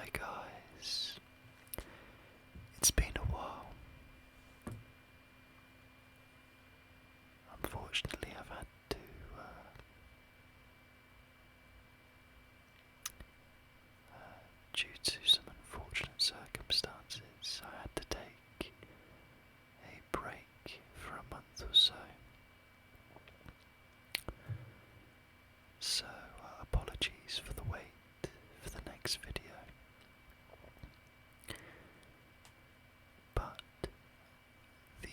Hi guys, it's been a while. Unfortunately, I've had to, due to some unfortunate circumstances, I had to take a break for a month or so. So, apologies for the wait for the next video. But the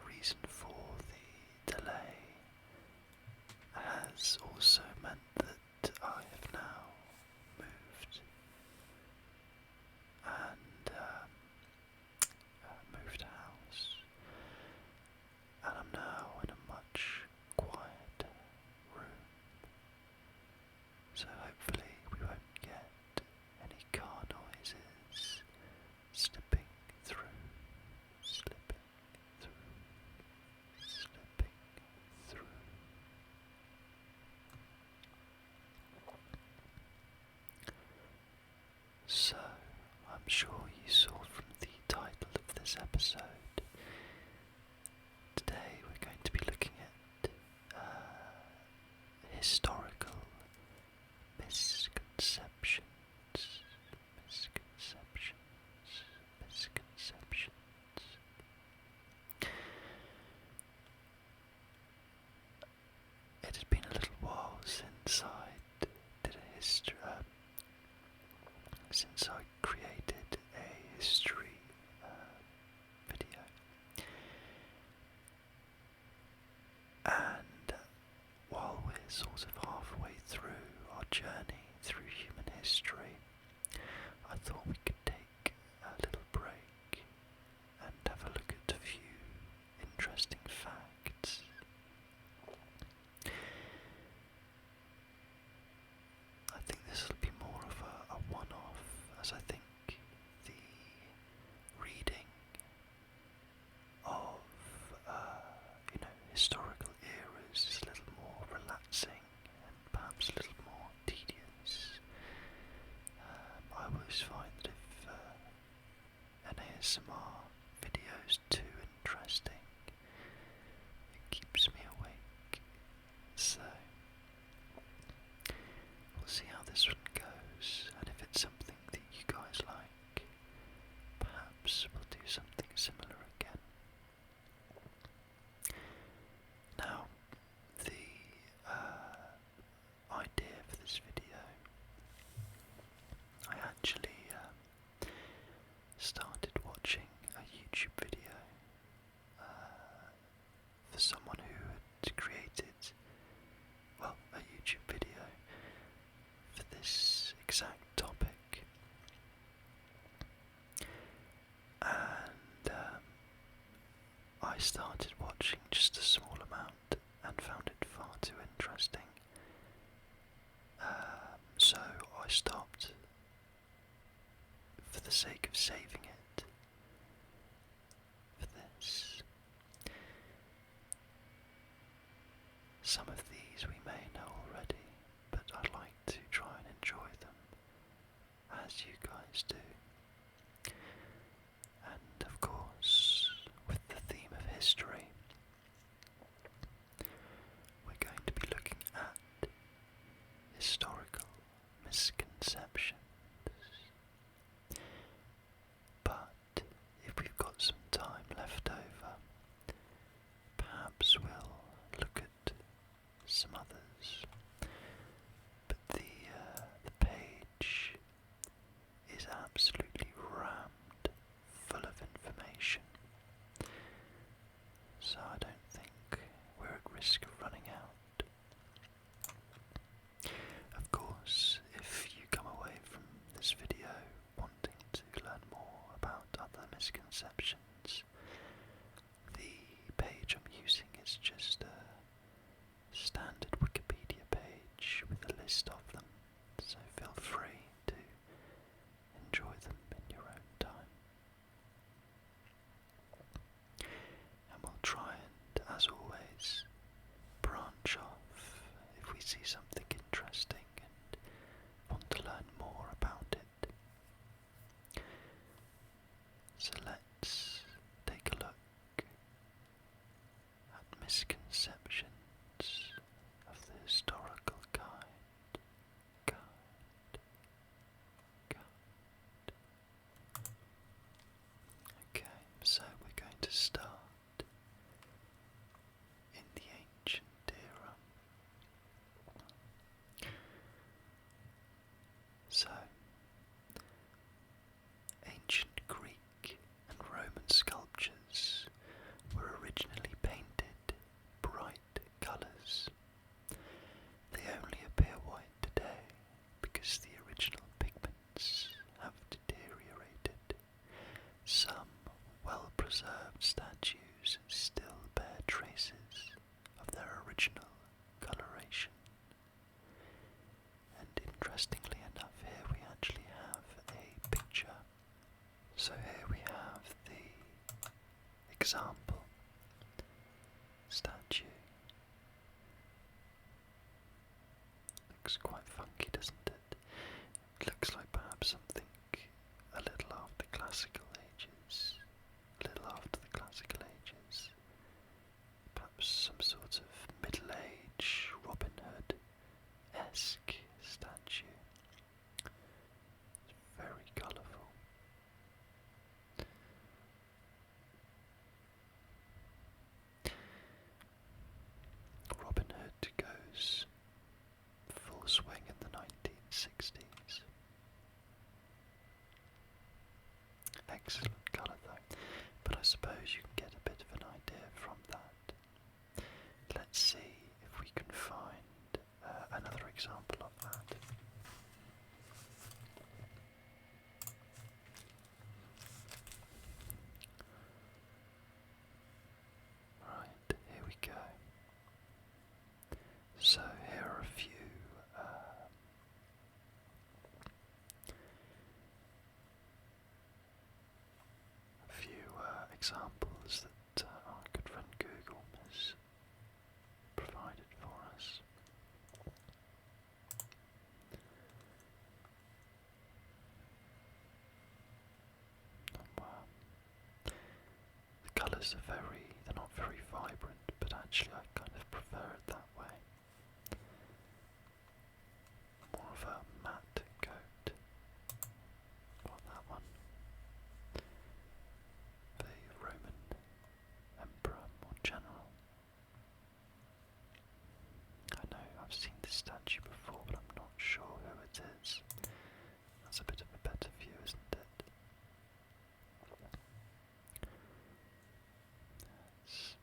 reason for the delay has also meant that I have now moved and moved house, and I'm now in a much quieter room, so hopefully we won't get any car noises slipping through, slipping through, slipping through. So, I'm sure you saw from the title of this episode, today we're going to be looking at historical misconceptions, misconceptions, misconceptions. It has been a little while since I did a history, since I created a history video, and while we're sort of halfway through our journey through human history, I thought we could take a little break and have a look at a few interesting facts. I think this will be more of a one-off, as I think the reading of historical eras is a little more relaxing and perhaps a little more tedious. I always find that if an ASMR video is too interesting, it keeps me awake. So we'll see how this one goes, and if it's something that you guys like, perhaps we'll do something similar again. Now, the idea for this video, I actually started watching a YouTube video for someone who had created, a YouTube video for this exact topic, and I started watching just a small amount and found it far too interesting, so I stopped for the sake of saving it for this. Some of these we may know already, but I'd like to try and enjoy them as you guys do. And of course, with the theme of history, we're going to be looking at historical misconceptions. But So here we have the example statue. Looks quite funky, doesn't it? It looks like perhaps something a little after classical ages. A little after the classical ages. Perhaps some sort of Middle Age Robin Hood-esque statue. It's very colourful. Robin Hood goes full swing in the 1960s. Excellent colour though, but I suppose you can get a bit of an idea from that. Let's see if we can find another example of that. Right, here we go. So here are a few examples that our good friend Google has provided for us. The colours are they're not very vibrant, but actually I kind of prefer it that way. More of a matte coat. What that one? The Roman Emperor or General. I know I've seen this statue before, but I'm not sure who it is. That's a bit of a better view, isn't it? It's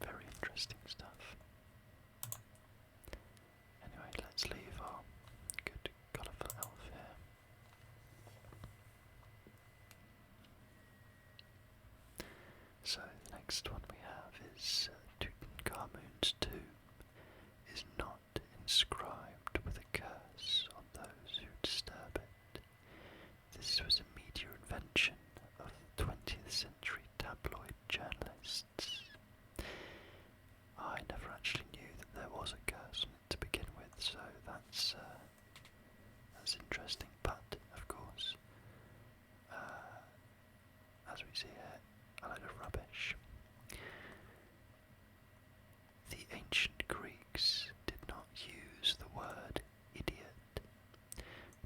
very interesting stuff. Anyway, let's leave our good colourful elf here. So the next one we have is Tutankhamun's tomb is not inscribed with a curse on those who disturb it. This was a media invention of 20th century tabloid journalists. I never actually knew that there was a curse on it to begin with, so that's interesting. But of course, as we see here, a load of rubbish. The ancient Greeks did not use the word idiot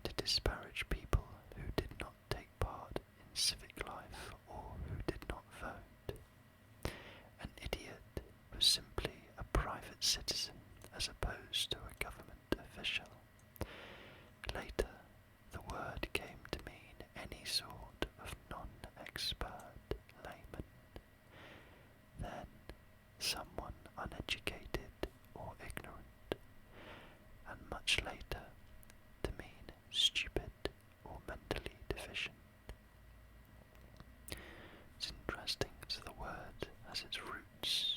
to disparage people who did not take part in civic life or who did not vote. An idiot was simply a private citizen as opposed to a government official. Later, the word came to mean any sort of non-expert layman. Then, someone uneducated or ignorant, and much later to mean stupid or mentally deficient. It's interesting as the word has its roots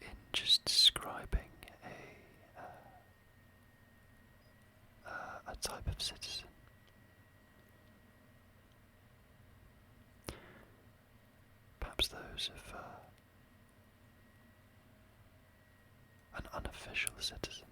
in just describing a type of citizen. Perhaps those of an unofficial citizen.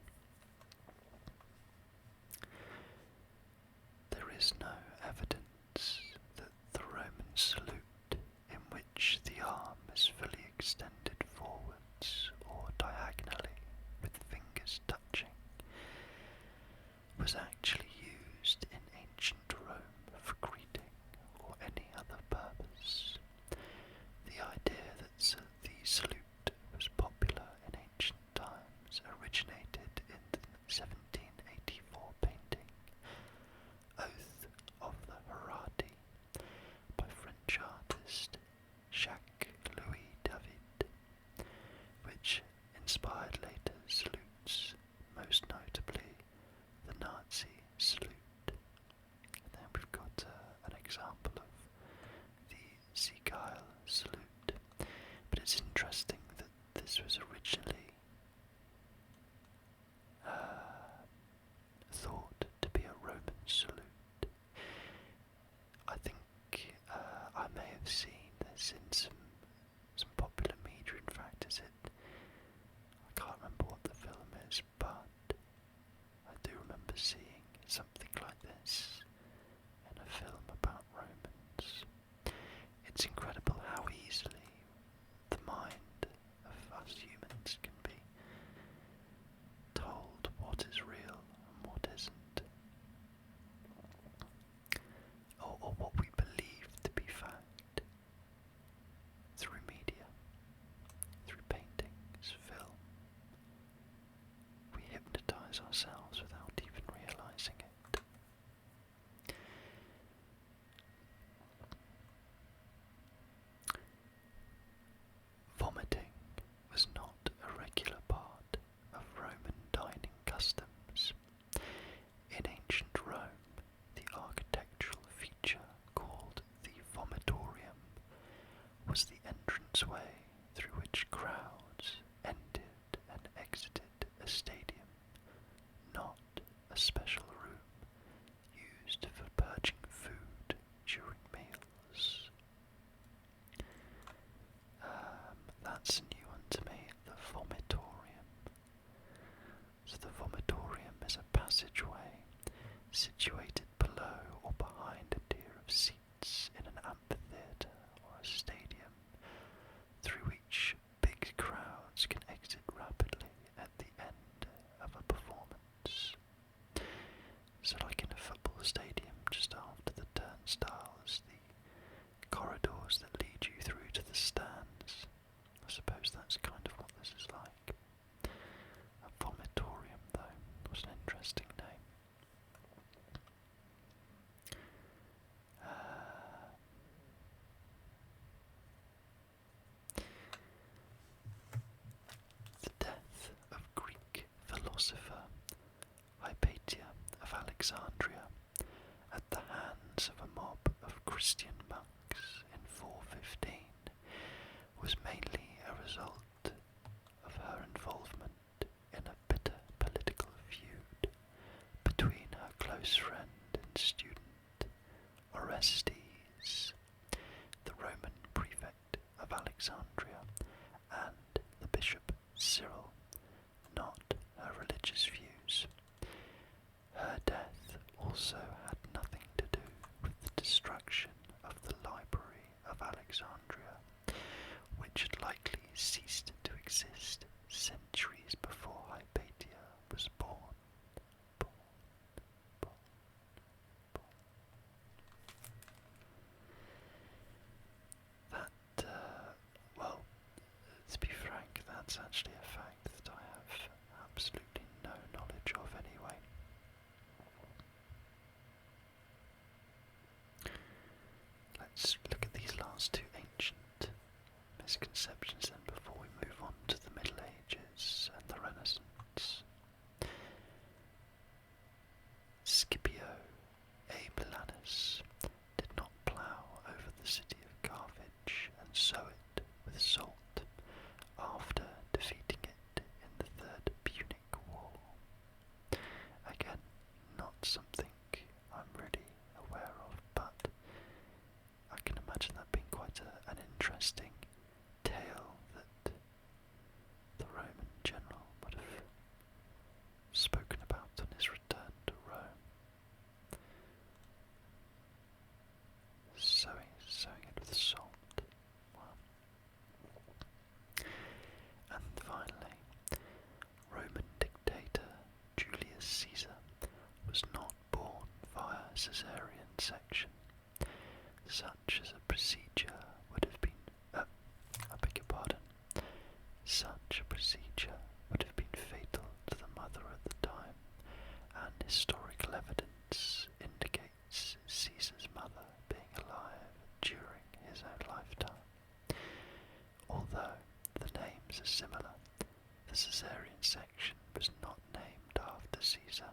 There is no evidence that the Roman salute, in which the arm is fully extended forwards or diagonally with fingers touching, was actually used in ancient Rome for greeting or any other purpose. The idea that the salute was popular in ancient times originated in the 1784 painting Oath of the Herati by French artist Jacques-Louis David, which inspired later salutes, most notably the Nazi salute. And then we've got an example of the Siegheil salute. But it's interesting that this was originally It's in some popular media, in fact, is it? I can't remember what the film is, but I do remember seeing something like this in a film about Romans. It's incredible how easily the mind of us humans can be told what is real and what isn't, or what we believe to be fact, through media, through paintings, film. We hypnotise ourselves without even realising it. Vomiting was not a regular part of Roman dining customs. In ancient Rome, the architectural feature called the vomitorium was the entranceway through which crowds entered and exited a stadium, not a special room used for purging food during meals. That's a new one to me, the vomitorium. So the vomitorium is a passageway situated below or behind a tier of seats in an amphitheatre or a stadium, through which big crowds can exit rapidly at the end of a performance. So like in a football stadium, just after the turnstiles, the corridors that lead you through to the stands. I suppose that's kind of what this is like. A vomitorium, though, was an interesting name. The death of Greek philosopher Hypatia of Alexandria at the hands of a mob of Christian monks in 415 was mainly a result of her involvement in a bitter political feud between her close friend and student Orestes, the Roman prefect of Alexandria, and the bishop Cyril, not her religious views. Her death also had nothing to do with the destruction of the Library of Alexandria, which had likely ceased to exist centuries before Hypatia was born. That, well, to be frank, that's actually a fact that I have absolutely no knowledge of anyway. Let's look at these last two ancient misconceptions then before we move on to the Middle Ages and the Renaissance. Scipio Aemilanus did not plough over the city of Carthage and sow it with salt after defeating it in the Third Punic War. Again, not something I'm really aware of, but I can imagine that being quite an interesting tale that the Roman general would have spoken about on his return to Rome. Sowing it with salt. Wow. And finally, Roman dictator Julius Caesar was not born via caesarean section. Such as a procedure would have been, such a procedure would have been fatal to the mother at the time, and historical evidence indicates Caesar's mother being alive during his own lifetime. Although the names are similar, the caesarean section was not named after Caesar,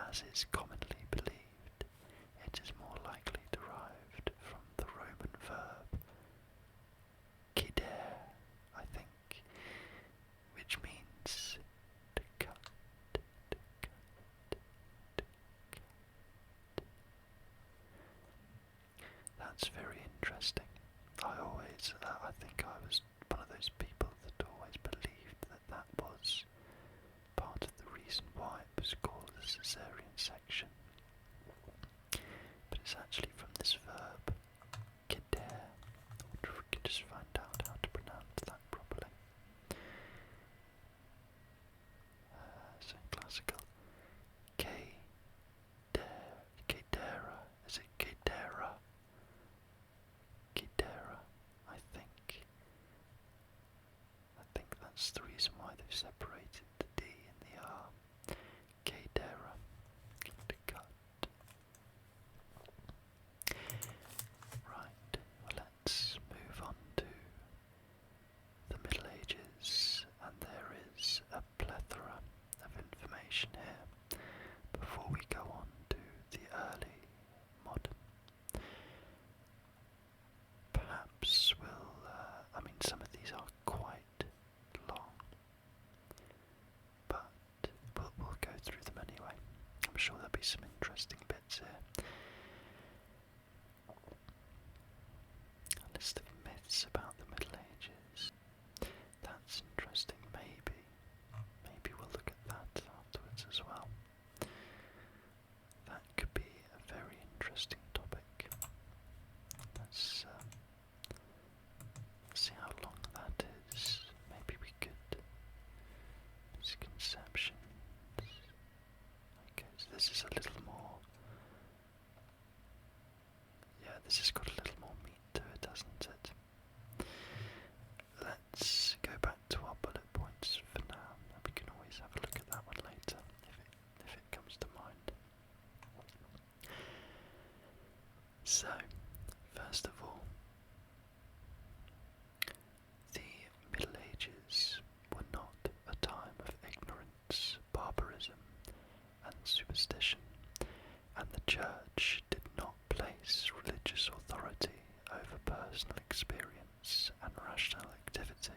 as is commonly believed. It is more likely derived from the Roman verb cidere, I think, which means to cut, to cut, to cut. That's very interesting. I always because I think I was one of those people that always believed that that was part of the reason why it was called a caesarean section. But it's actually from this verb, kedere. I wonder if we can just find out how to pronounce that properly. So classical. Kedera. Is it kedera? Kedera, I think. I think that's the reason why they've separated the D and the R. Kedera. To cut. Right, well, let's move on to the Middle Ages, and there is a plethora of information here before we go on to the early modern. Perhaps I mean, some of these are quite long, but we'll go through them anyway. I'm sure there'll be some interesting bits here. A list of myths about the Middle Ages. That's interesting. Maybe we'll look at that afterwards as well. That could be a very interesting topic. Let's see how long that is. Maybe we could. Misconceptions. Okay, so this is a little more. Yeah, this has got a little more meat to it, hasn't it? Let's go back to our bullet points for now. We can always have a look at that one later if it comes to mind. So, first of all, the Middle Ages were not a time of ignorance, barbarism, and superstition, and the Church did not place religious authority over personal experience and rational activity.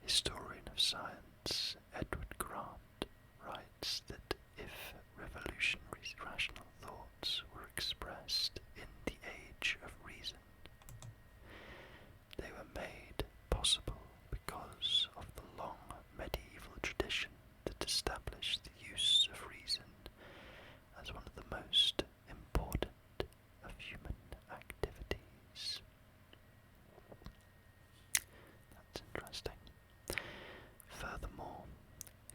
Historian of science Edward Grant writes that if revolutionary rational thoughts were expressed in the age of reason, they were made possible because of the long medieval tradition that established the use of reason as one of the most important of human activities. That's interesting. Furthermore,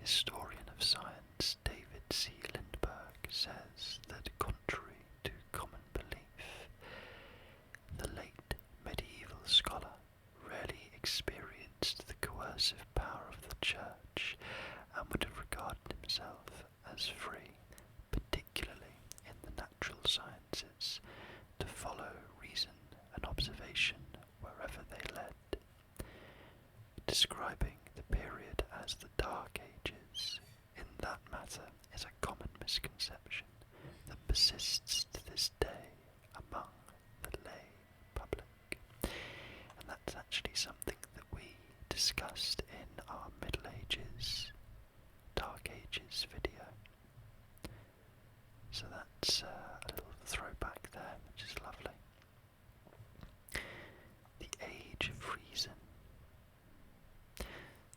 historian of science David C. Lindbergh says that contrary to common belief, the late medieval scholar rarely experienced the coercive power of the Church and would have regarded himself as free, particularly in the natural sciences, to follow reason and observation wherever they led. Describing the period as the Dark Ages in that matter is a common misconception that persists to this day among the lay public. And that's actually something that we discussed in our Middle Ages, Dark Ages video. So that's a little throwback there, which is lovely. The Age of Reason.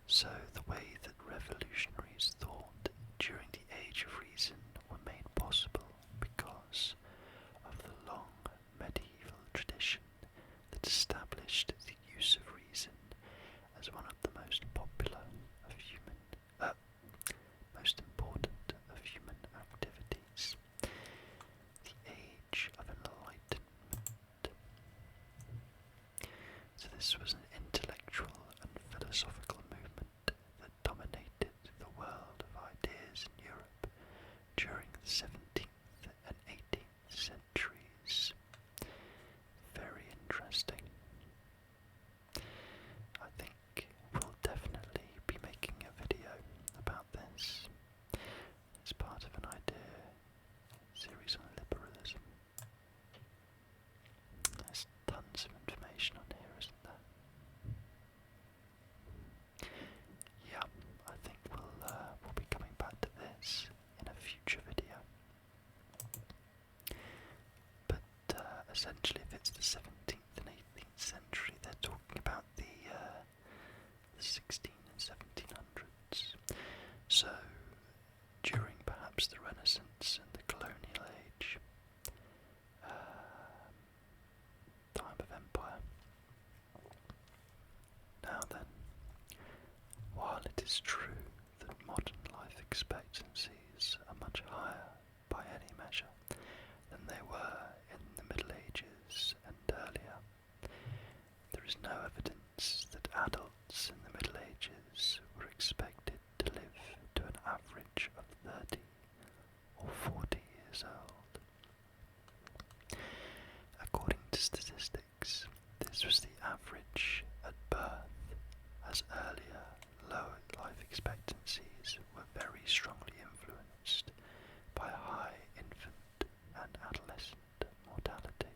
So the way that revolutionaries thought during the Age of Reason were made possible because of the long medieval tradition that established the use of reason as one of the most popular of human, most important of human activities. The Age of Enlightenment. So this was an intellectual and philosophical movement that dominated the world of ideas in Europe during the 17th and 18th centuries. Very interesting. I think we'll definitely be making a video about this. It's part of an idea series on liberalism. There's tons of information on here, isn't there? Yeah, I think we'll be coming back to this in a future video. is true that modern life expectancies are much higher by any measure than they were in the Middle Ages and earlier. There is no evidence that adults in the Middle Ages were expected to live to an average of 30 or 40 years old. According to statistics, this was the average at birth, as earlier, lower life expectancies were very strongly influenced by high infant and adolescent mortality.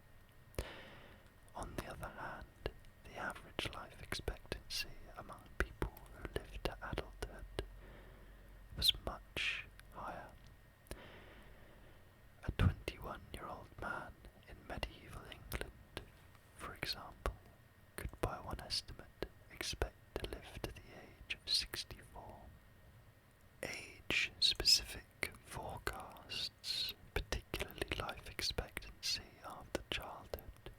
On the other hand, the average life expectancy among people who lived to adulthood was much higher. A 21-year-old man in medieval England, for example, could by one estimate expect to live to the age of 64. Age-specific forecasts, particularly life expectancy after childhood,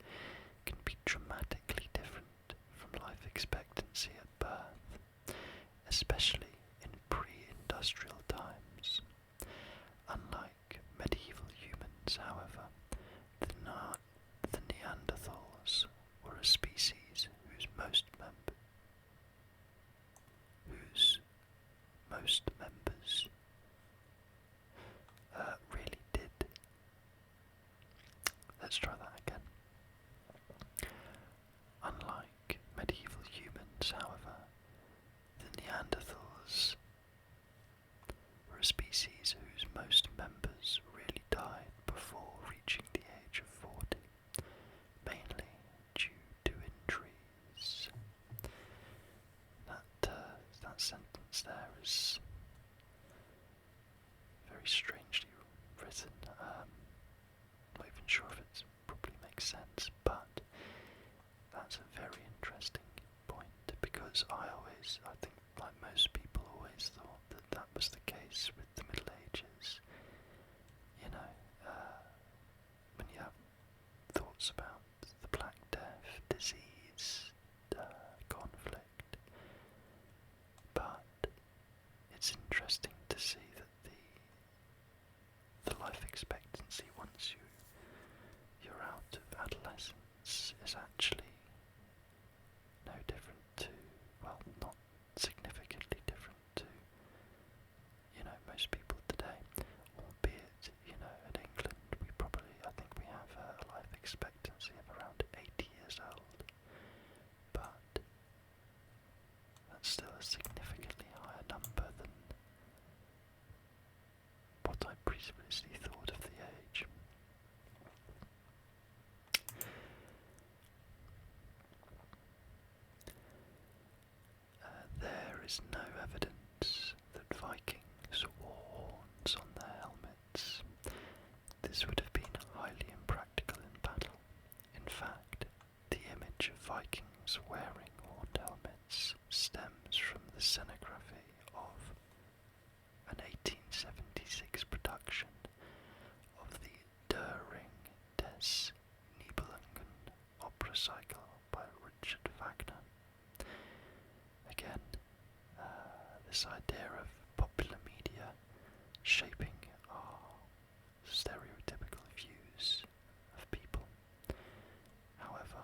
can be dramatically different from life expectancy at birth, especially in pre-industrial times. Unlike medieval humans, however, the Neanderthals were a species whose most members really did. Let's try that again. Unlike medieval humans, however, the Neanderthals were a species whose most members really died before reaching the age of 40, mainly due to injuries. That sentence there is very strangely written. Not even sure if it probably makes sense, but that's a very interesting point, because I think like most people always thought that that was the case with the Middle Ages. You know, when you have thoughts about the Black Death, disease, conflict, but it's interesting to see that the life expectancy once you're out of adolescence is actually no different to, well, not significantly different to, most people today, albeit, in England I think we have a life expectancy of around 80 years old, but that's still a significantly higher number than what I previously thought of the age. There is no evidence that Vikings wore horns on their helmets. This would have been highly impractical in battle. In fact, the image of Vikings wearing horned helmets stems from the scenography of an 1876 production of the Der Ring des Nibelungen opera cycle by Richard Wagner. Again, this idea of popular media shaping our stereotypical views of people. However,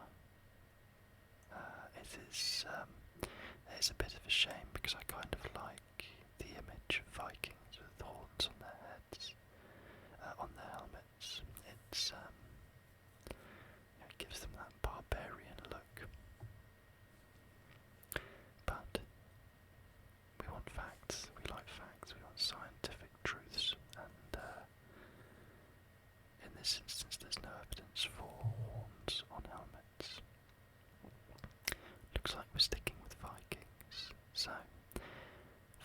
it's a bit of a shame, because I kind of like the image of Vikings with horns on their heads, on their helmets. It gives them that barbarian look. But we want facts, we like facts, we want scientific truths, and in this instance there's no evidence for horns on helmets. Looks like we're sticking with Vikings. So,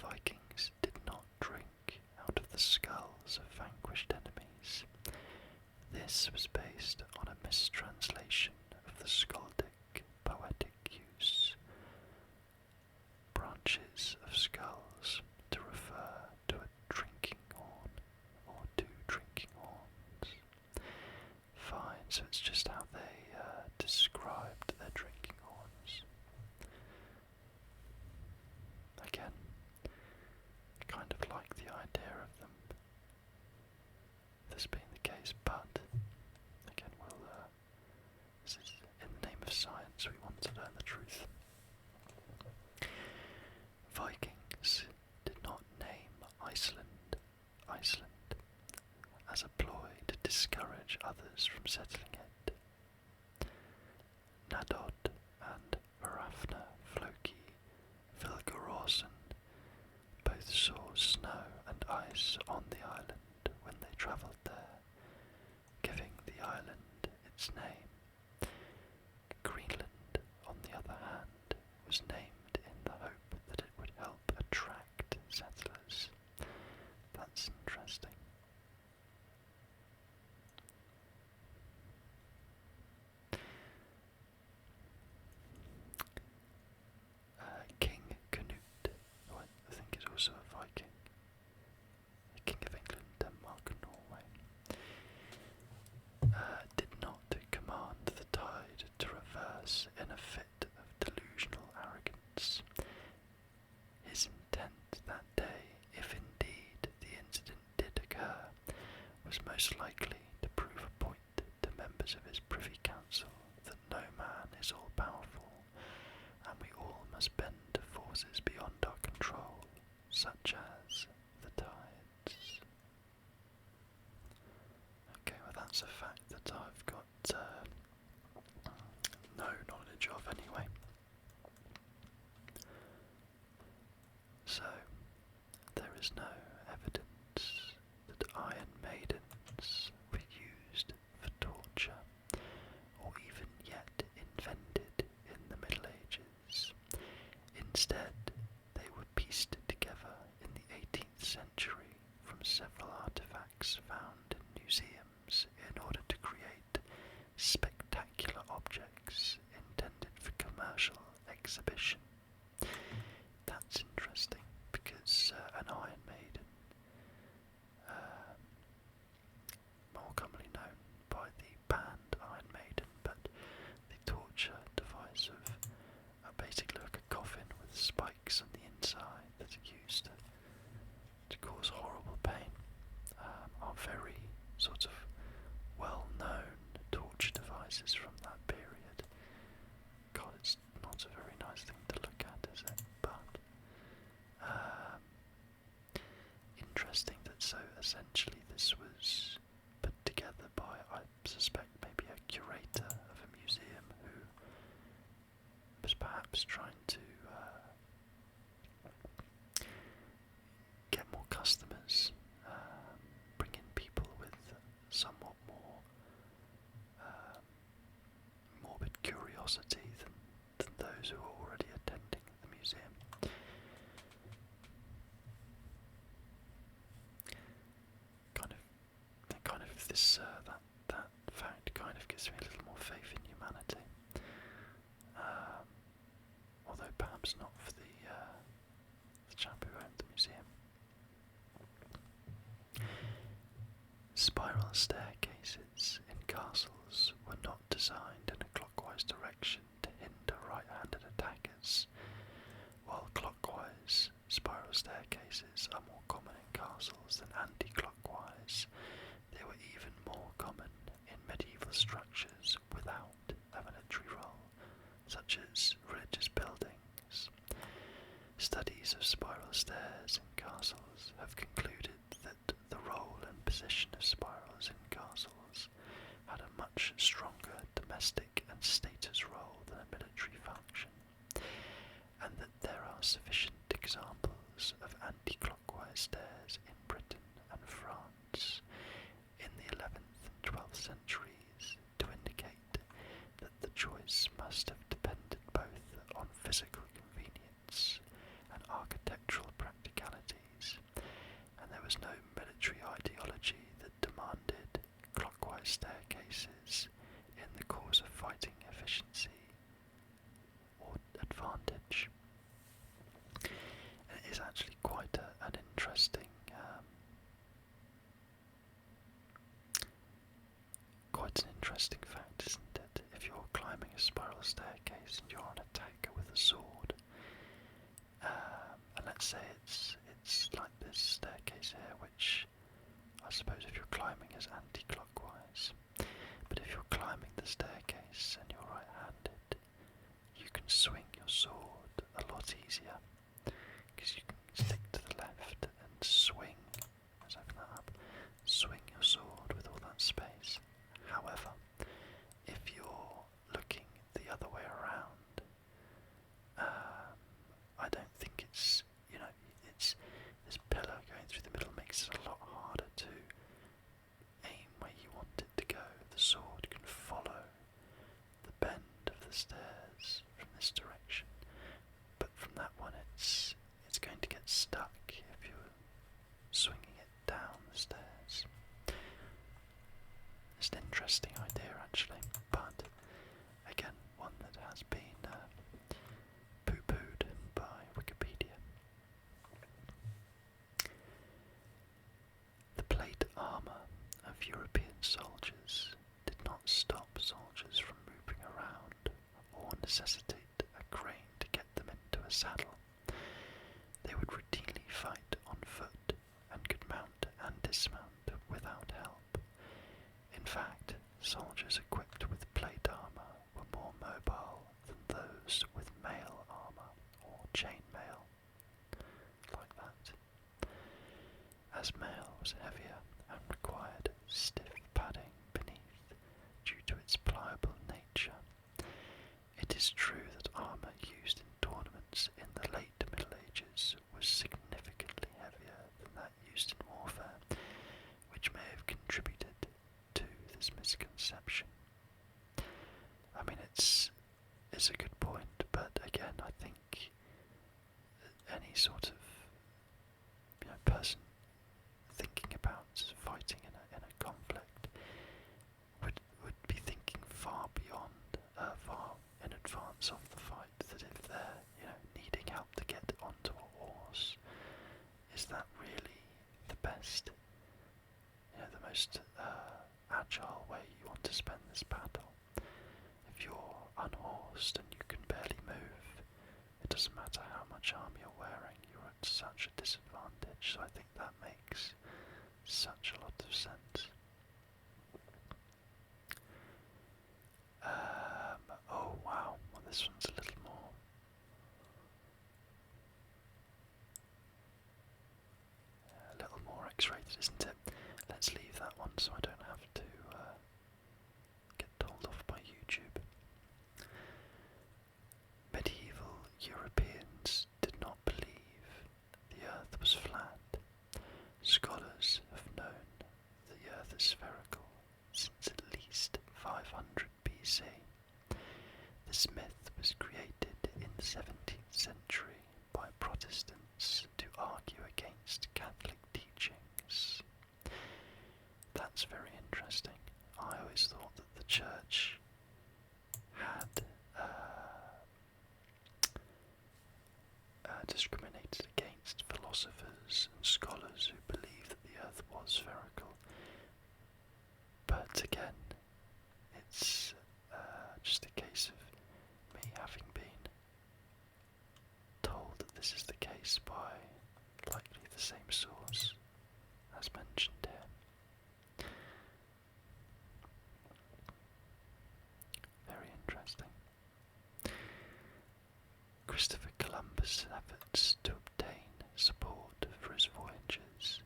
Vikings did not drink out of the skulls of vanquished enemies. This was based on a mistranslation of the skaldic poetic use. Branches of skulls to refer to a drinking horn or two drinking horns. Fine, so it's just how they described their drinking horns. Again, learn the truth. Vikings did not name Iceland as a ploy to discourage others from settling it. Nadod and Varafna Floki Vilgarosen both saw snow and ice on the island when they travelled there, giving the island its name. Greenland, on the other hand, was named in the hope that it would help attract settlers. That's interesting. King Canute, who I think is also a Viking, King of England, Denmark and Norway, did not command the tide to reverse in a fit of delusional arrogance. His intent that day, if indeed the incident did occur, was most likely to prove a point to members of his privy council that no man is all-powerful, and we all must bend to forces beyond our control, such as the tides. Okay, well that's a fact that I've got no knowledge of anyway. So, there is no evidence that Iron Maidens were used for torture, or even yet invented in the Middle Ages. Instead, they were pieced together in the 18th century from several artifacts found in museums in order to create spectacular objects intended for commercial exhibition. That's interesting because an Iron Maiden, more commonly known by the band Iron Maiden, but the torture device of basically like a coffin with spikes on the inside that are used to cause horrible pain, are very sort of well-known torture devices from that period. God, it's not a very nice thing to look at, is it? But interesting that so essentially this was put together by, I suspect, maybe a curator of a museum who was perhaps trying to get more customers, bring in people with somewhat more morbid curiosity than those who are already attending the museum. That fact kind of gives me a little more faith in humanity. Although perhaps not for the chap who owned the museum. Spiral staircases in castles were not designed in a clockwise direction to hinder right-handed attackers, while clockwise spiral staircases are more common in castles than anti-clockwise. They were even more common in medieval structures without a military role, such as religious buildings. Studies of spiral stairs in castles have concluded that the role and position of spirals in castles had a much stronger domestic and status role than a military function, and that there are sufficient examples of anti-clockwise stairs in Britain and France in the 11th and 12th centuries to indicate that the choice must have depended both on physical convenience and architectural practicalities, and there was no military ideology that demanded clockwise staircases in the cause of fighting efficiency or advantage. And it is actually quite an interesting fact, isn't it? If you're climbing a spiral staircase and you're an attacker with a sword, and let's say it's like this staircase here, which I suppose if you're climbing is anti-clockwise, but if you're climbing the staircase and you're right-handed, you can from this direction, but from that one it's going to get stuck if you're swinging it down the stairs. It's an interesting idea actually, but again one that has been poo-pooed by Wikipedia. The plate armour of European soldiers did not stop soldiers from moving around or necessitate a crane to get them into a saddle. They would routinely fight on foot and could mount and dismount without help. In fact, soldiers equipped with plate armour were more mobile than those with mail armour or chain mail, like that. As mail was heavier and required stiff padding beneath due to its pliable nature, it is true that armour used in tournaments in the late Middle Ages was significantly heavier than that used in warfare, which may have contributed to this misconception. I mean, it's a good point, but again, I think any sort of person thinking about fighting in a conflict would be thinking far beyond, far in advance of the fight. That if they're needing help to get onto a horse, is that really the best, the most agile way you want to spend this battle? If you're unhorsed and you can barely move, it doesn't matter how much armor you're wearing, you're at such a disadvantage. So I think that makes such a lot of sense. Oh wow, well this one's a little more X-rated, isn't it? Let's leave that one so I don't have to get told off by YouTube. Medieval Europeans did not believe the earth was flat. Scholars have known the earth is spherical since at least 500 BC. This myth was created in the 17th century by Protestants to argue against Catholic teachings. That's very interesting. I always thought that the church had discriminated against philosophers and scholars who believed that the earth was spherical. But again, it's just a case of me having been told that this is the case by likely the same source as mentioned here. Very interesting. Christopher Columbus' efforts to obtain support for his voyages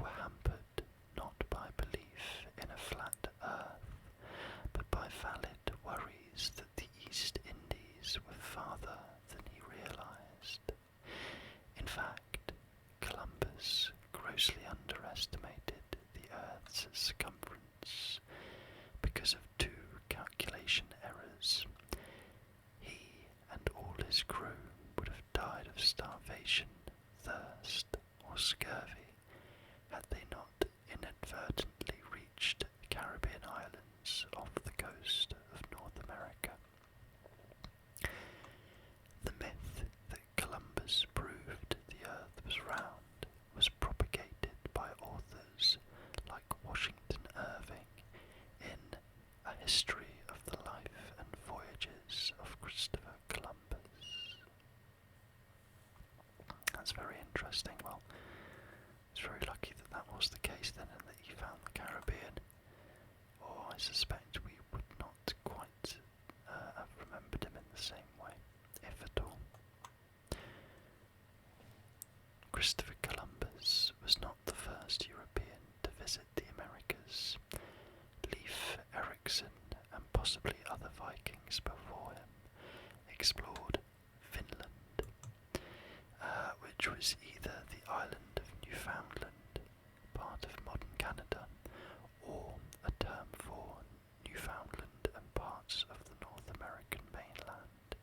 were hampered not by belief in a flat earth, but by valid worries that the East Indies were farther than he realized. In fact, Columbus grossly underestimated the Earth's circumference because of two calculation errors. He and all his crew would have died of starvation, thirst, or scurvy had they not inadvertently reached the Caribbean islands off the coast of North America. The myth that Columbus proved the earth was round was propagated by authors like Washington Irving in A History of the Life and Voyages of Christopher Columbus. That's very interesting. Well, it's very lucky that that was the case then, and that he found the Caribbean, or I suspect we would not quite have remembered him in the same way, if at all. Christopher Columbus was not the first European to visit the Americas. Leif Erikson and possibly other Vikings before him explored Finland, which was either the island of Newfoundland, part of modern Canada, or a term for Newfoundland and parts of the North American mainland.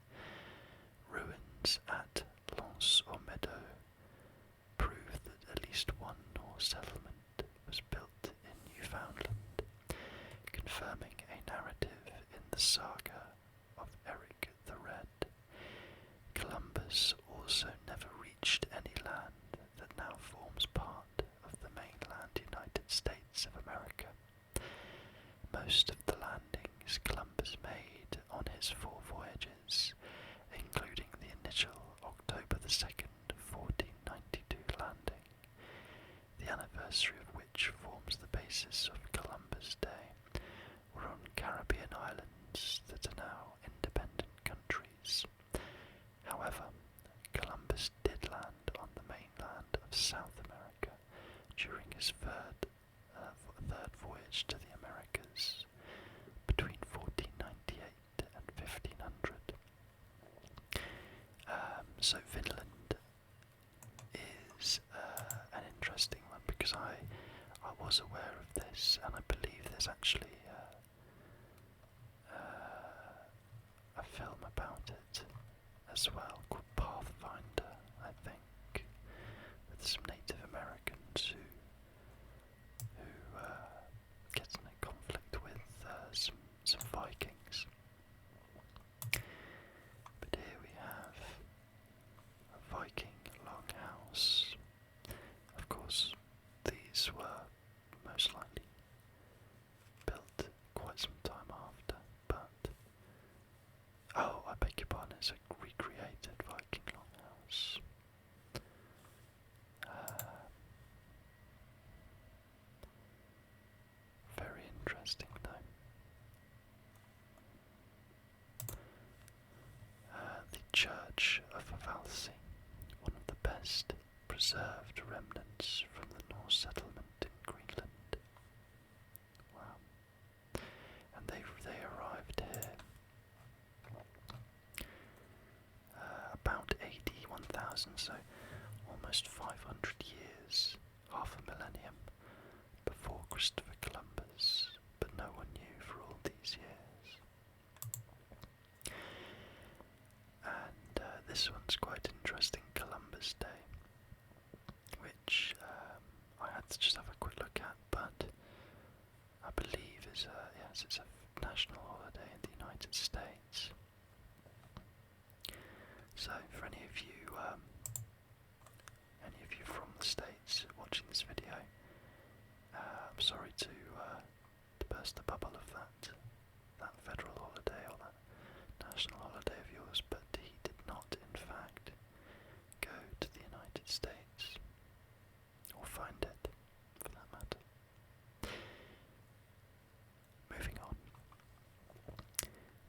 Columbus also never reached any land that now forms part of the mainland United States of America. Most of the landings Columbus made on his 4 voyages, including the initial October 2nd, 1492 landing, the anniversary of which forms the basis of Columbus Day, were on Caribbean islands that are now independent countries. However, Columbus did land on the mainland of South America during his third voyage to the Americas between 1498 and 1500. So Finland is an interesting one because I was aware of this, and I believe there's actually a film about it as well called Pathfinder, I think, with some Native Americans who gets in a conflict with some Vikings. But here we have a Viking longhouse. Of course, these were most likely built quite some time after, but I beg your pardon, it's a recreated Viking longhouse. Very interesting though. The Church of Valsey, one of the best preserved remnants from the Norse settlement in Greenland. Wow. And they arrived here about AD 1000, so almost 500 years, half a millennium before Christopher Columbus, but no one knew for all these years. And this one's quite interesting, Columbus Day, which I had to just have a quick look at, but I believe it's a national holiday in the United States. So for any of you from the States watching this video, I'm sorry to burst the bubble of that federal holiday or that national holiday of yours, but he did not in fact go to the United States, or find it for that matter. Moving on.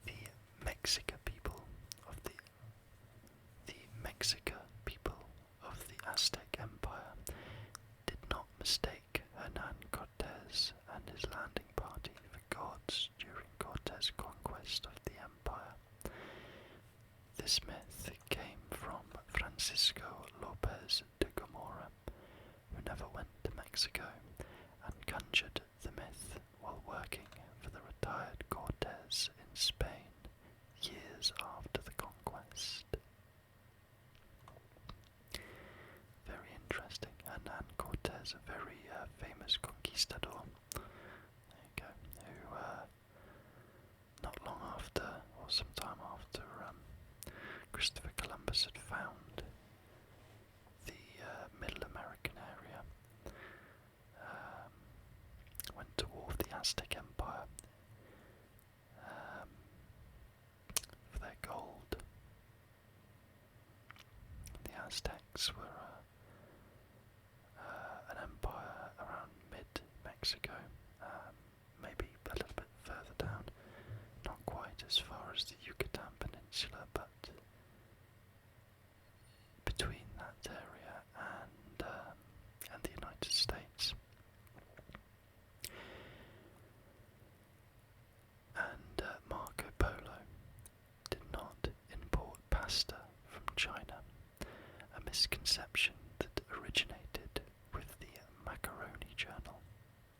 The Mexica people of the Aztec Empire did not mistake Hernan Cortés and his landing party for gods during Cortés' conquest of the empire. This myth came from Francisco López de Gomora, who never went to Mexico and conjured the myth while working for the retired Cortés in Spain years after the conquest. Very interesting. Hernan Cortés, a very famous conquistador, there you go, who not long after, or sometime after Christopher Columbus had found the Middle American area, went to war with the Aztec Empire for their gold. The Aztecs were an empire around mid-Mexico, maybe a little bit further down, not quite as far as the Yucatan Peninsula, but between that area and the United States. And Marco Polo did not import pasta from China, a misconception that originated with the Macaroni Journal.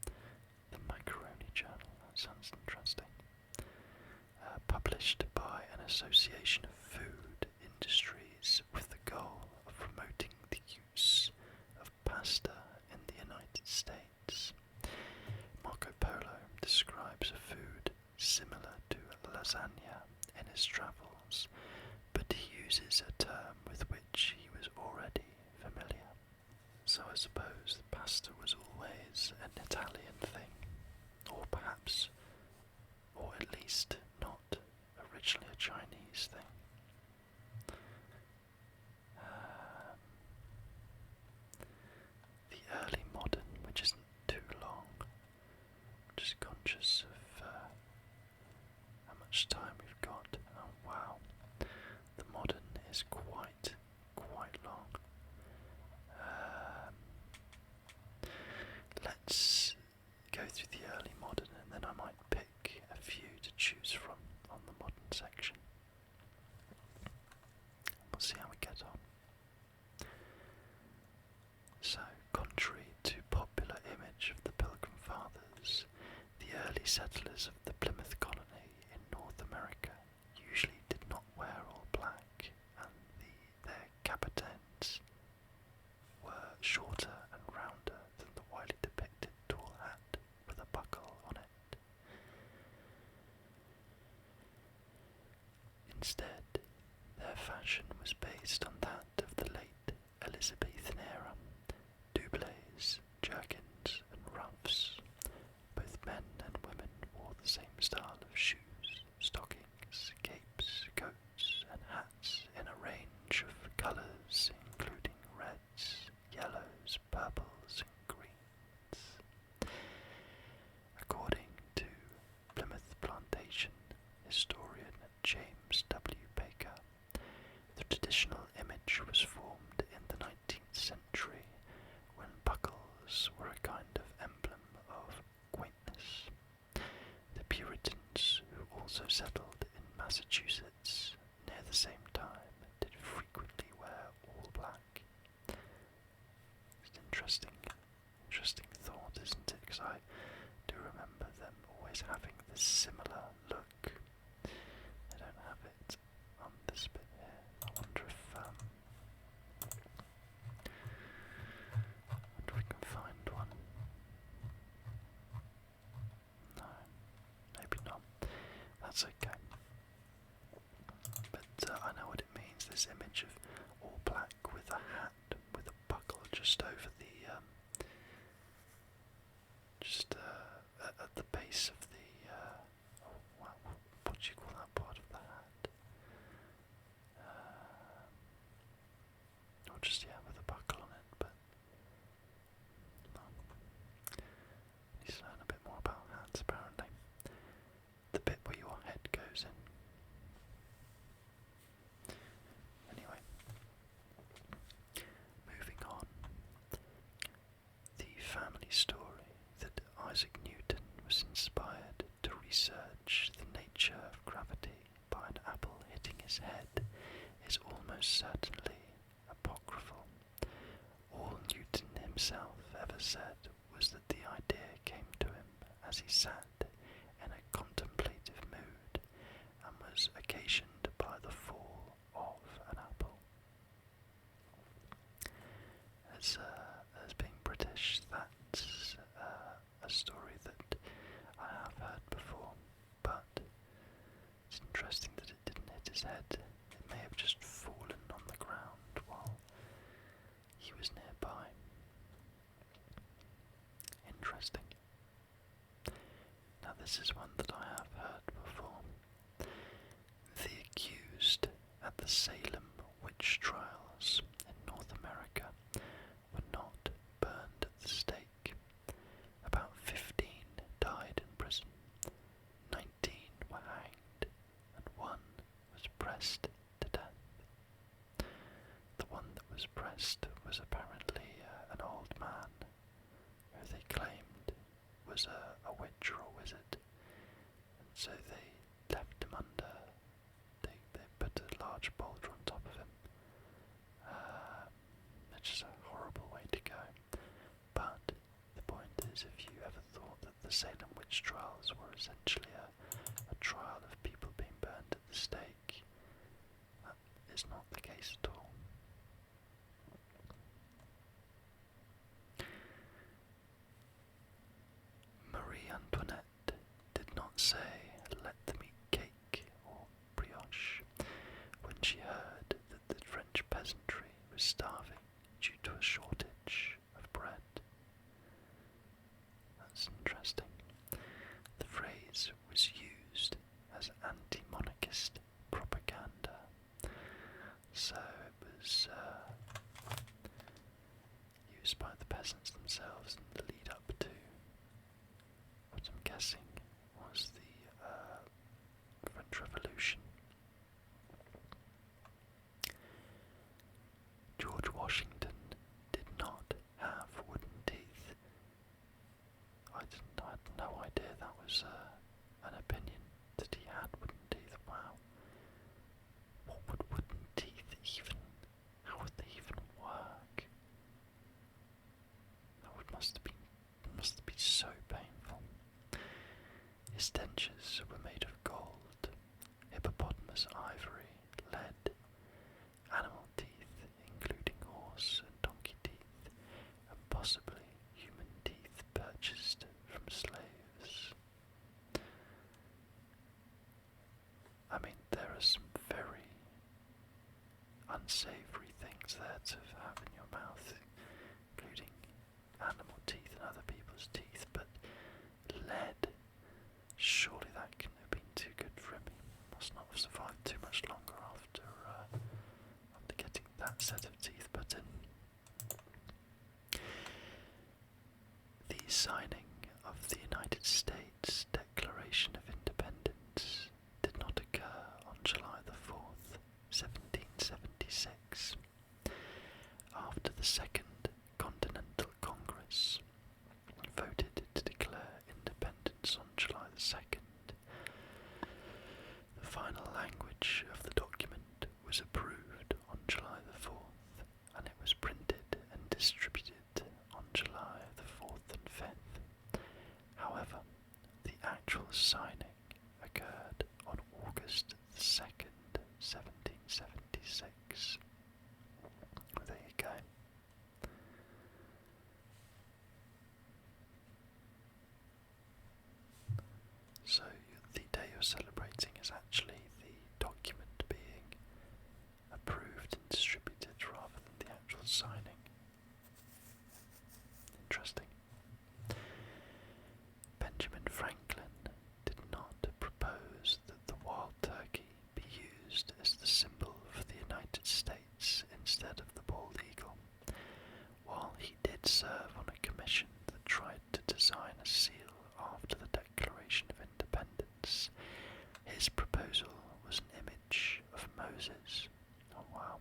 The Macaroni Journal, that sounds interesting. Published by an association of food industries with the goal of promoting the use of pasta in the United States. Marco Polo describes a food similar to lasagna in his travels, but he uses a term with So I suppose pasta was always an Italian thing, or perhaps, or at least not originally a Chinese thing. The early modern, which isn't too long, I'm just conscious of how much time we've got. Oh wow, the modern is quite long. Let's go through the early modern and then I might pick a few to choose from on the modern section. We'll see how we get on. So, contrary to popular image of the Pilgrim Fathers, the early settlers of the Plymouth colony in North America usually did not wear all black, and their capitans were shorter and rounder than the widely depicted tall hat with a buckle on it. Instead, their fashion was based on that of the late Elizabethan era: doublets, jerkins, and ruffs. Both men and women wore the same style of shoes, stockings, capes, coats, and hats in a range of colours, including reds, yellows, purples, and greens. According to Plymouth Plantation historian James W. Baker, the traditional image was formed in the 19th century when buckles were a kind of emblem of quaintness. The Puritans, who also settled in Massachusetts near the same time, did frequently wear all black. It's an interesting thought, isn't it? Because I do remember them always having this similar look. They don't have it on this bit here. I wonder if we can find one. No, maybe not. That's okay. But I know what it means. This image of all black with a hat with a buckle just over the at the base of the what do you call that part of the hat? Or just with a buckle on it. But need to learn a bit more about hats apparently. The bit where your head goes in. Anyway, moving on. The family story that Isaac Newton was inspired to research the nature of gravity by an apple hitting his head is almost certainly apocryphal. All Newton himself ever said was that the idea came to him as he sat in a contemplative mood and was occasioned by the fall of an apple. As being British, that's a story that I have heard before, but it's interesting that it didn't hit his head. It may have just fallen on the ground while he was nearby. Interesting. Now this is one that I have heard before. The accused at the Salem witch trials in North America were not burned at the stake. About 15 died in prison, 19 were hanged, and one was pressed to death. The one that was pressed was apparently an old man who they claimed was a witch or a wizard, and so they left him under. They put a large boulder on top of him. It's just a horrible way to go. But the point is, if you ever thought that the Salem witch trials were essentially a trial of people being burned at the stake, that is not the case at all. Marie Antoinette did not say, "Let them eat cake" or brioche when she heard that the French peasantry was starving due to a shortage So it was used by the peasants themselves in the lead up to what I'm guessing was the French Revolution. George Washington did not have wooden teeth. I had no idea that was an opinion, that he had wooden teeth. Wow. What would wooden teeth even, how would they even work? That must have been so painful. His dentures were made of gold, hippopotamus ivory, lead, animal teeth, including horse and donkey teeth, and possibly human teeth purchased from slaves. I mean, there are some very unsavory things there to have in your mouth, including animal teeth and other people's teeth, but lead, surely that couldn't have been too good for him. He must not have survived too much longer after getting that set of teeth put in. The signing of the United States Declaration of Independence did not occur on July the 4th, 1776. After the Second Continental Congress voted to declare independence on July the 2nd, the final language of the document was approved on July the 4th, and it was printed and distributed on July the 4th and 5th. However, the actual signing occurred on August the 2nd, 1776. There you go. So the day you're celebrating is actually the document being approved and distributed rather than the actual signing. Interesting. Benjamin Franklin did not propose that the wild turkey be used as the symbol for the United States instead of the bald eagle. While he did serve on a commission that tried to design a seal after the Declaration of Independence, his proposal was an image of Moses. Oh wow.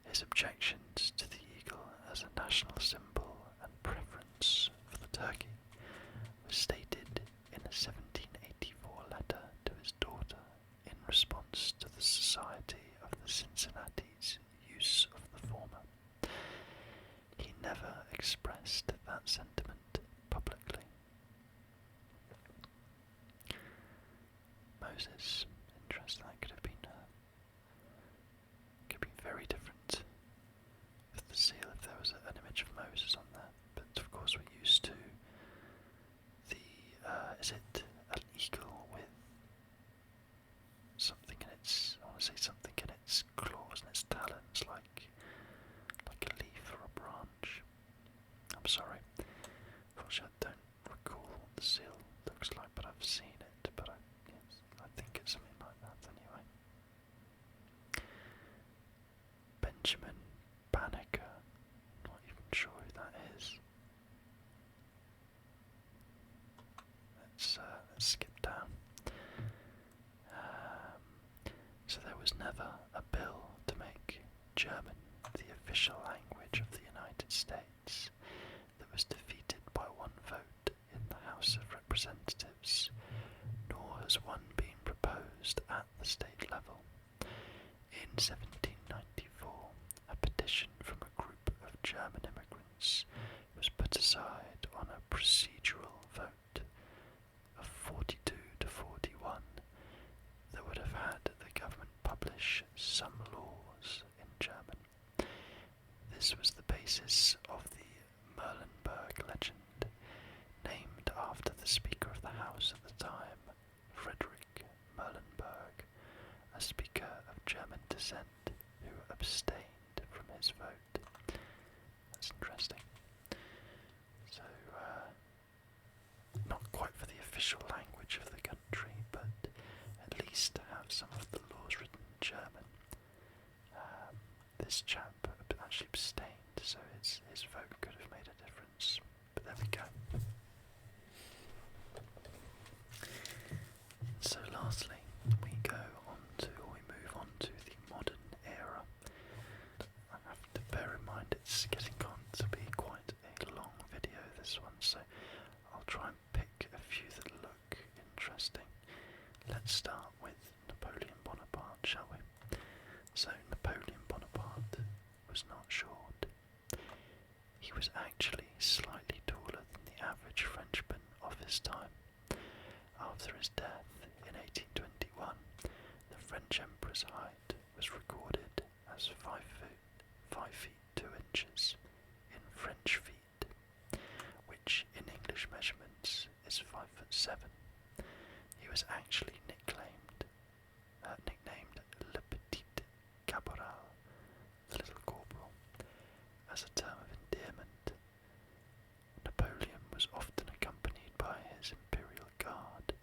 His objections to the eagle as a national symbol and preference for the turkey was stated in a 1784 letter to his daughter in response to the Society of the Cincinnati's use of the former. He never expressed that sentiment publicly. Moses, interesting, that could be very different with the seal if there was an image of Moses on there, but of course we're used to the, is it an eagle with something in its, I want to say something in its claws and its talons, like a leaf or a branch. I'm sorry, unfortunately I don't recall what the seal looks like, but I've seen it, but I think it's something like that anyway. Benjamin Banneker, not even sure who that is. Let's skip down. So there was never a bill to make German the official language of the United States that was defeated by one vote in the House of Representatives, nor has one been proposed at the state level. In 1794, a petition from a group of German immigrants was put aside on a procedural vote of 42 to 41 that would have had the government publish some laws in German. This was the basis of the Merlenberg legend, named after the Speaker of the House at the time, Frederick Merlenberg, a speaker of German descent who abstained from his vote. That's interesting. So, not quite for the official language of the country, but at least to have some of the laws written in German. this chap actually abstained, so his vote could have made a difference. But there we go. So lastly, we move on to the modern era. I have to bear in mind it's getting on to be quite a long video, this one, so I'll try and pick a few that look interesting. Let's start with Napoleon Bonaparte, shall we? So Napoleon Bonaparte was not short. He was actually slightly taller than the average Frenchman of his time. After his death in 1821, the French emperor's height was recorded as 5 feet 2 inches in French feet, which in English measurements is 5'7". He was actually nicknamed Le Petit Caporal, the Little Corporal, as a term of endearment. Napoleon was often accompanied by his imperial guard,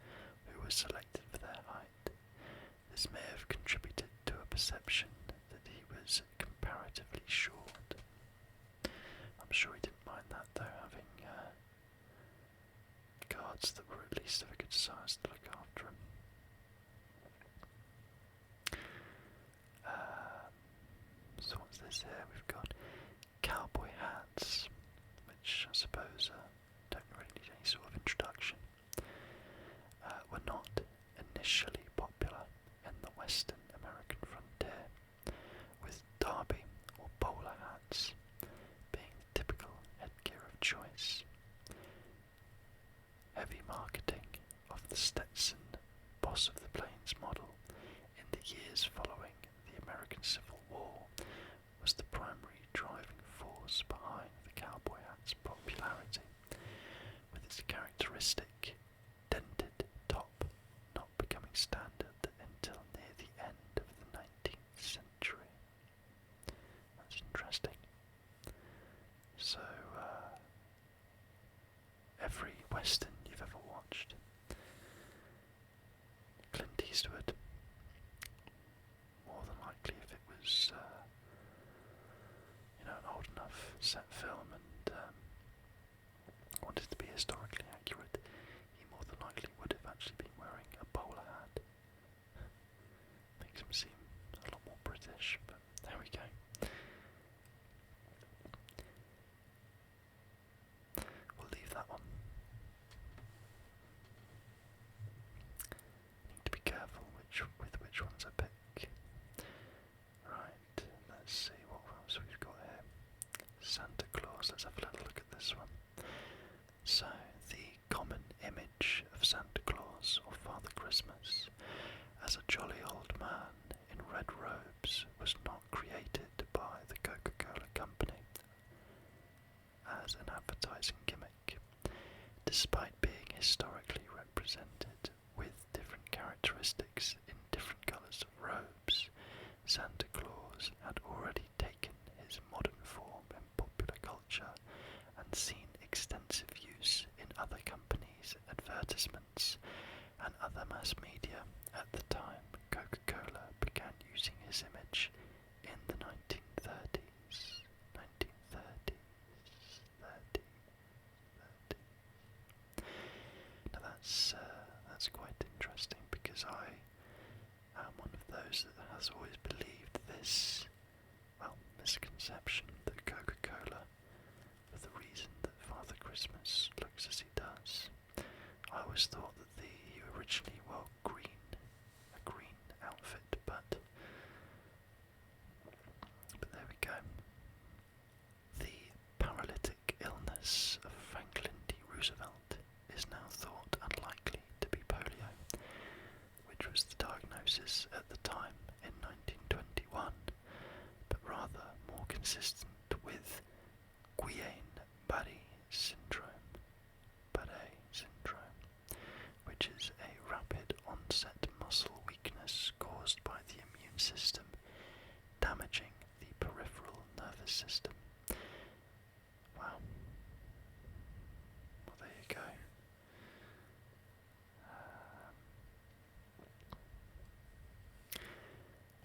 who was selected for their height. This may have contributed to a perception that he was comparatively short. I'm sure he didn't mind that though, having guards that were at least of a good size to look after him. So what's this here? We've got cowboy hats, which I suppose don't really need any sort of introduction. Were not initially popular in the Western American frontier, with derby or bowler hats being the typical headgear of choice. Heavy marketing of the Stetson Boss of the Plains model in the years following the American Civil War was the primary driving force behind the cowboy hat's popularity, with its characteristic dented top not becoming standard until near the end of the 19th century. That's interesting. So, every Western you've ever watched, Clint Eastwood, more than likely if it was an old enough set film and wanted to be historically accurate, he more than likely would have actually been wearing a bowler hat. Makes him seem a lot more British, but there we go. We'll leave that one. Need to be careful with which ones I pick. Right, let's see what else we've got here. Santa Claus, let's have a little look at this one. So, the common image of Santa Claus or Father Christmas as a jolly old man in red robes was not created by the Coca-Cola company as an advertising gimmick. Despite being historically represented with different characteristics in different colours of robes, Santa Claus had already taken his modern form in popular culture and seen extensive use in other companies' advertisements and other mass media at the time Coca-Cola began using his image in the 1930s. 1930s. Now that's quite interesting, because I am one of those that has always believed this, misconception that Coca-Cola, for the reason that Father Christmas looks as he does. I always thought that he originally wore a green outfit, but there we go. The paralytic illness of Franklin D. Roosevelt is now thought unlikely to be polio, which was the diagnosis at the time in 1921, but rather more consistent with Guillain-Barré syndrome, which is a rapid onset muscle weakness caused by the immune system damaging the peripheral nervous system. Wow. Well, there you go.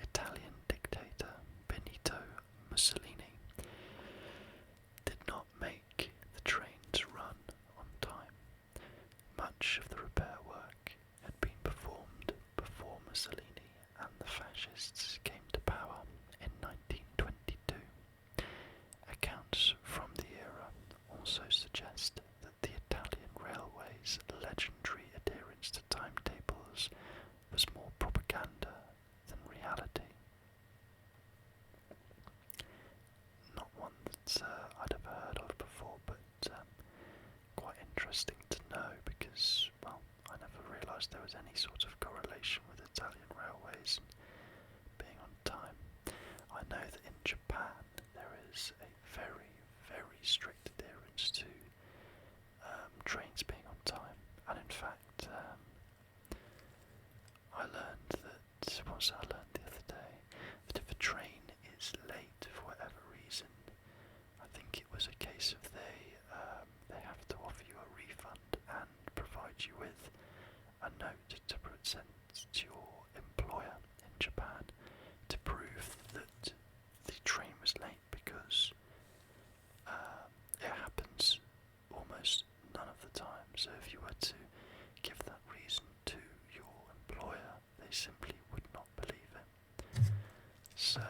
Italian dictator Benito realised there was any sort of correlation with Italian railways and being on time. I know that in Japan there is a very, very strict adherence to trains being on time, and in fact, I learned that, what was it I learned the other day, that if a train is late for whatever reason, I think it was a case of they have to offer you a refund and provide you with a note to present to your employer in Japan to prove that the train was late, because it happens almost none of the time. So if you were to give that reason to your employer, they simply would not believe it. So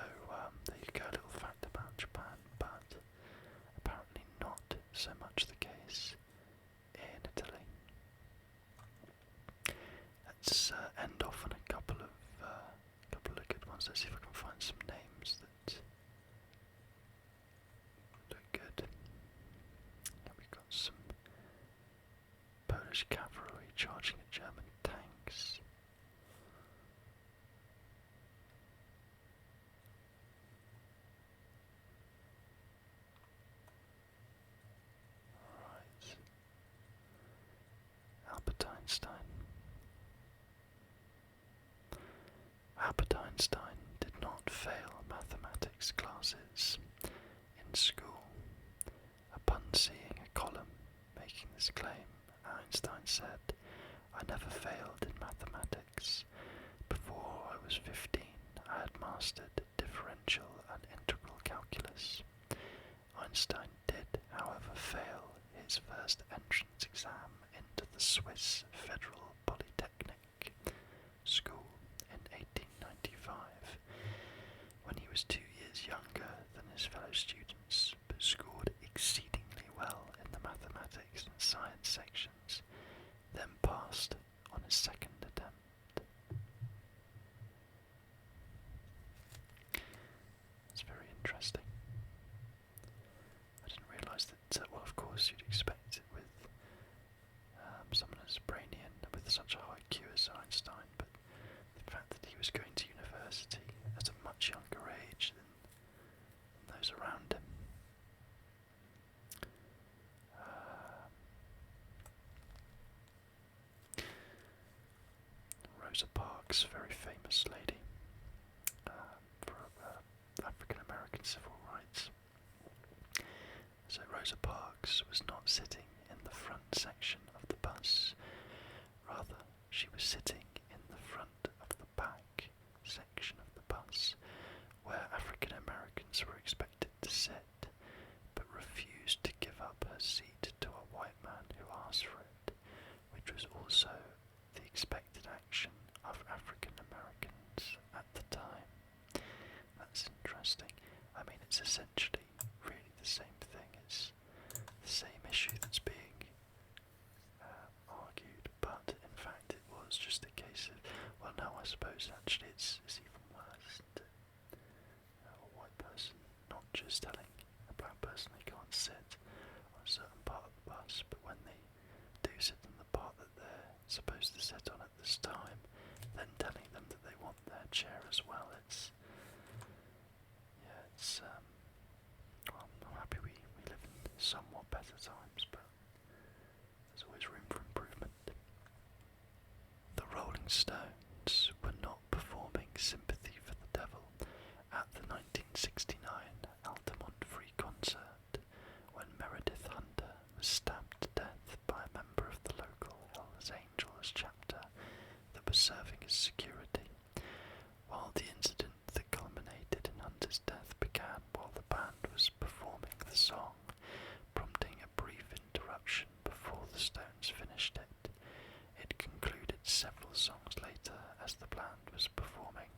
there you go, a little fact about Japan, but apparently not so much the case in Italy. Let's end off on a couple of good ones. Let's see if I can find some names that look good. We've got some Polish cavalry charging at German tanks. Right. Albert Einstein. Albert Einstein did not fail mathematics classes in school. Upon seeing a column making this claim, Einstein said, "I never failed in mathematics. Before I was 15, I had mastered differential and integral calculus." Einstein did, however, fail his first entrance exam into the Swiss Federal Polytechnic School in 1895, when he was 2 years younger than his fellow students, but scored exceedingly well in the mathematics and science sections, then passed on his second attempt. It's very interesting. I didn't realise that, well, of course you'd expect it with someone as brainy and with such a high IQ as Einstein, but the fact that he was going to university at a much younger age than those around him. Rosa Parks, very famous lady for African American civil rights. So Rosa Parks was not sitting in the front section of the bus, rather she was sitting in the front of the back section of the bus, where African Americans were expected to sit, but refused to give up her seat to a white man who asked for it, which was also the expected action of African Americans at the time. That's interesting. I mean, it's essentially really the same thing. It's the same issue that's being argued, but in fact it was just a case of, well, no, I suppose actually it's even worse, isn't it? A white person not just telling a black person they can't sit on a certain part of the bus, but when they do sit on the part that they're supposed to sit on at this time, then telling them that they want their chair as well. Well, I'm happy we live in somewhat better times, but there's always room for improvement. The Rolling Stones were not performing Sympathy for the Devil at the 1969 Altamont Free concert when Meredith Hunter was stabbed to death by a member of the local Hells Angels chapter that was serving as security. While the incident that culminated in Hunter's death began while the band was performing the song, prompting a brief interruption before the Stones finished it, it concluded several songs later as the band was performing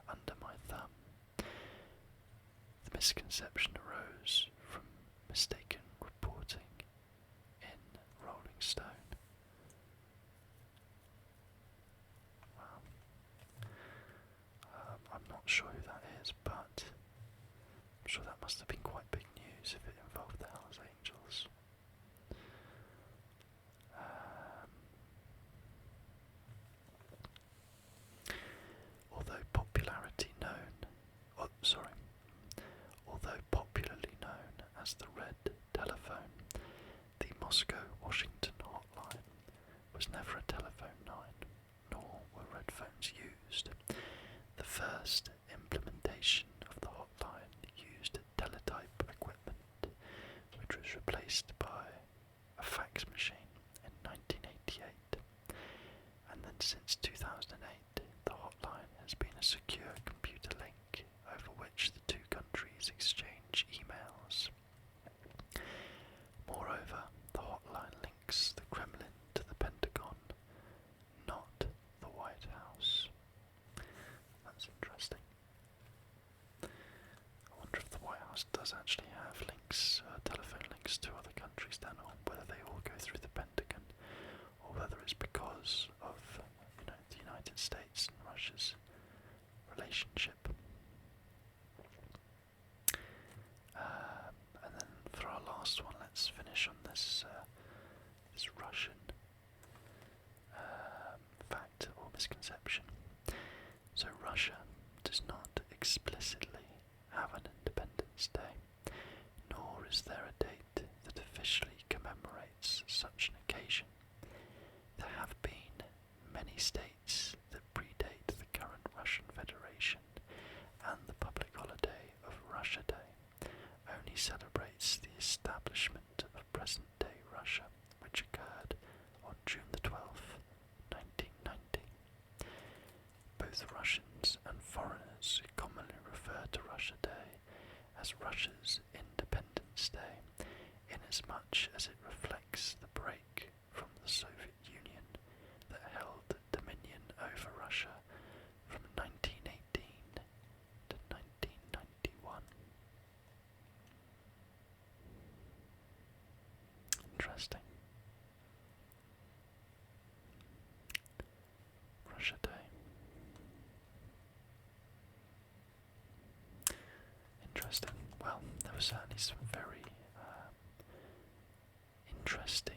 Under My Thumb. The misconception arose from mistaken reporting in Rolling Stone. I'm not sure who that is, but I'm sure that must have been quite big news if it involved the Hells Angels. Since 2008, the hotline has been a secure computer link over which the two countries exchange emails. Moreover, the hotline links the Kremlin to the Pentagon, not the White House. That's interesting. I wonder if the White House does actually have links, telephone links to other countries then, or whether they all go through the Pentagon, or whether it's because of, the United States and Russia's relationship. And then for our last one, let's finish on this Russian fact or misconception. So Russia does not explicitly have an Independence Day, nor is there a date that officially commemorates such an occasion. There have been many states that predate the current Russian Federation, and the public holiday of Russia Day only celebrates the establishment of present-day Russia, which occurred on June the 12th, 1990. Both Russians and foreigners commonly refer to Russia Day as Russia's Independence Day, inasmuch as it reflects the break from the Soviet Union that held dominion over Russia from 1918 to 1991. Interesting. Russia Day. Interesting. Well, there were certainly some very interesting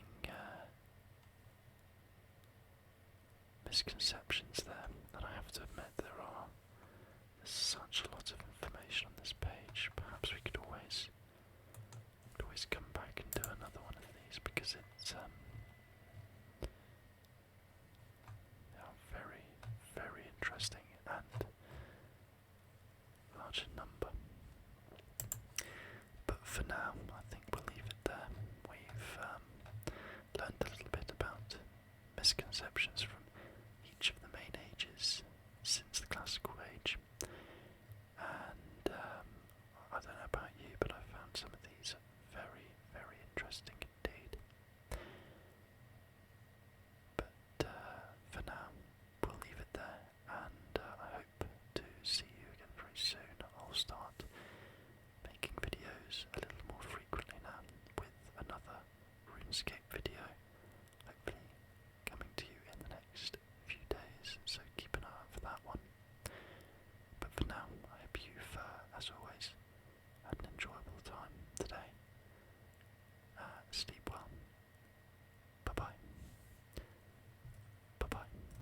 misconceptions there, and I have to admit there's such a lot of information on this page. Perhaps we could always come back and do another one of these, because it's very, very interesting and large in number. But for now, I think we'll leave it there. We've learned a little bit about misconceptions from